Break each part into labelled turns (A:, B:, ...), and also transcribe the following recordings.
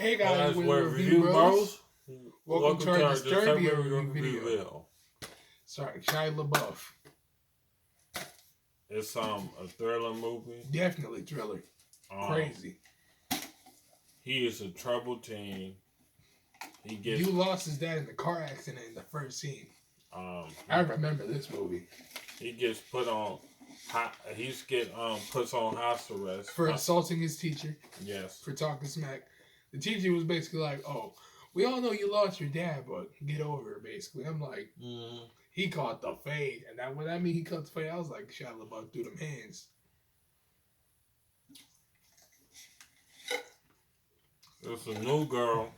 A: Hey guys, we're Review Bros. Welcome to our Disturbia
B: review.
A: video.
B: Sorry, Shia Labouf.
A: It's a thriller movie.
B: Definitely thriller. Crazy.
A: He is a troubled teen.
B: You lost his dad in a car accident in the first scene. I remember this movie.
A: He gets put on. Puts on house arrest
B: for assaulting his teacher.
A: Yes.
B: For talking smack. The teacher was basically like, "Oh, we all know you lost your dad, but get over it." Basically, I'm like, he caught the fade, and when I mean he caught the fade, I was like, Shia Labouf through them hands.
A: It's a new girl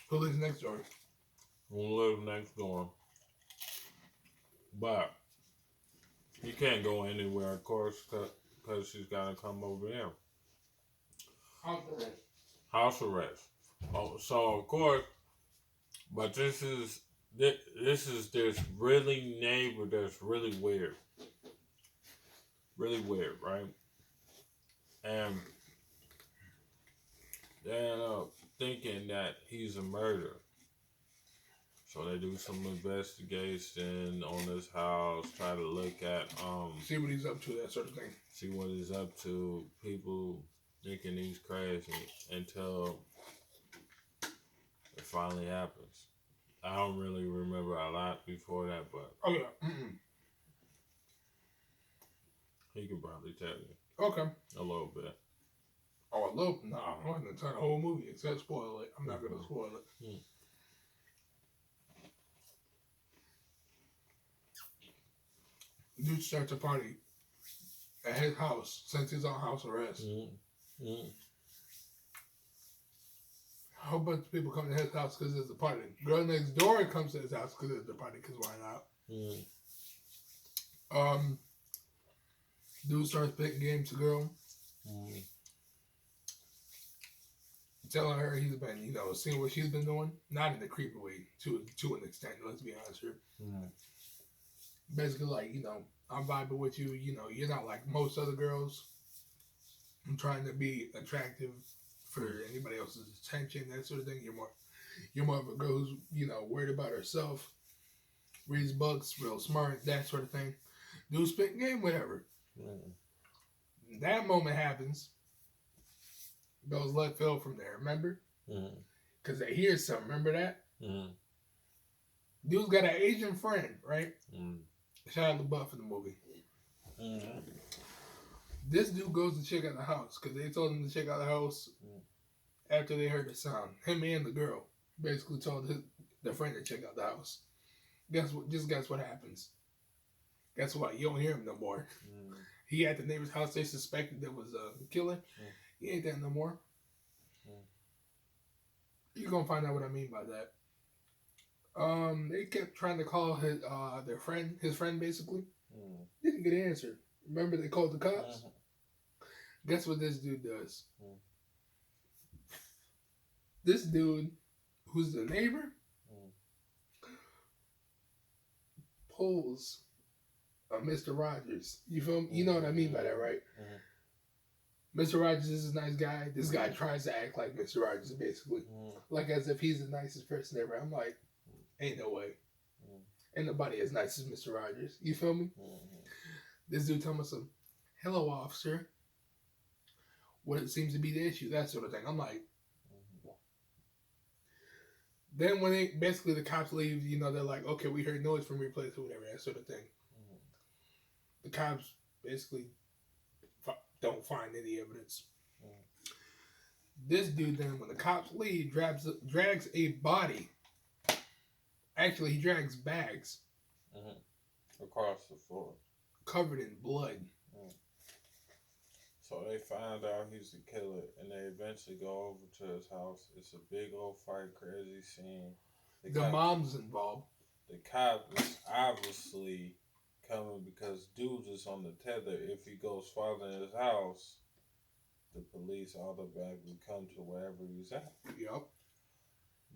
B: who lives next door.
A: But you can't go anywhere, of course, because she's got to come over there. House arrest. Oh, so of course, but this is this really neighbor that's really weird, right? And they end up thinking that he's a murderer. So they do some investigation on this house, try to look at
B: see what he's up to, that sort of thing.
A: See what he's up to. People thinking he's crazy until it finally happens. I don't really remember a lot before that, but he could probably tell you.
B: Okay.
A: A little bit.
B: Oh, a little? No, I'm not gonna tell the whole movie except spoil it. I'm not gonna spoil it. Dude starts a party at his house since he's on house arrest. A whole bunch of people come to his house because there's a party. Girl next door comes to his house because there's a party, because why not? Dude starts picking games to girl. Telling her he's been, seeing what she's been doing. Not in the creepy way, to an extent, let's be honest here. Basically, like, I'm vibing with you. You're not like most other girls. I'm trying to be attractive for anybody else's attention, that sort of thing. You're more of a girl who's, worried about herself, reads books, real smart, that sort of thing. Do spit game, whatever. That moment happens. Goes left field from there, remember? Because they hear something, remember that? Dude's got an Asian friend, right? Shia Labouf in the movie. This dude goes to check out the house because they told him to check out the house after they heard the sound. Him and the girl basically told the friend to check out the house. Guess what happens? Guess what? You don't hear him no more. He at the neighbor's house. They suspected there was a killer. He ain't there no more. You're gonna find out what I mean by that. They kept trying to call his friend basically. Didn't get an answer. Remember they called the cops? Guess what this dude does? This dude, who's the neighbor, pulls a Mr. Rogers. You feel me? You know what I mean by that, right? Mr. Rogers is a nice guy. This guy tries to act like Mr. Rogers, basically. Like as if he's the nicest person ever. I'm like, ain't no way. Ain't nobody as nice as Mr. Rogers. You feel me? This dude telling me some, "Hello, officer. What it seems to be the issue," that sort of thing. I'm like, then when the cops leave, they're like, "Okay, we heard noise from replays or whatever," that sort of thing. The cops basically don't find any evidence. This dude then, when the cops leave, drags a body. Actually, he drags bags
A: across the floor,
B: covered in blood.
A: So they find out he's the killer, and they eventually go over to his house. It's a big old fight, crazy scene.
B: The mom's involved.
A: The cop is obviously coming because dude is on the tether. If he goes farther in his house, the police automatically come to wherever he's at.
B: Yep.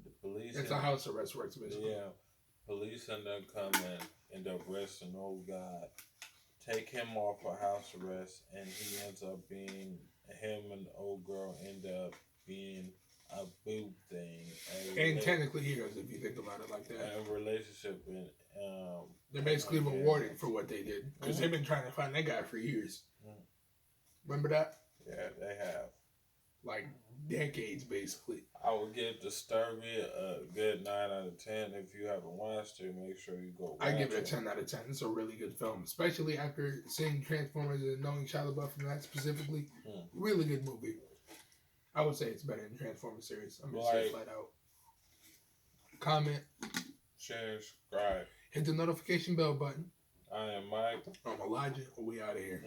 A: The police.
B: It's a house arrest works, basically.
A: Yeah. Police end up coming, end up arresting old guy, take him off for house arrest, and he ends up being, him and the old girl end up being a boob thing.
B: And technically heroes, if you think about it like that.
A: A relationship and
B: they're basically rewarded for what they did because they've been trying to find that guy for years. Remember that?
A: Yeah, they have.
B: Like decades, basically.
A: I would give Disturbia a good 9 out of 10. If you haven't watched it, make sure you go watch it.
B: I give it a 10 out of 10. It's a really good film, especially after seeing Transformers and knowing Shia Labouf from that specifically. Really good movie. I would say it's better than Transformers series. I'm going to say it flat out. Comment.
A: Share, subscribe.
B: Hit the notification bell button.
A: I am Mike.
B: I'm Elijah. We out of here.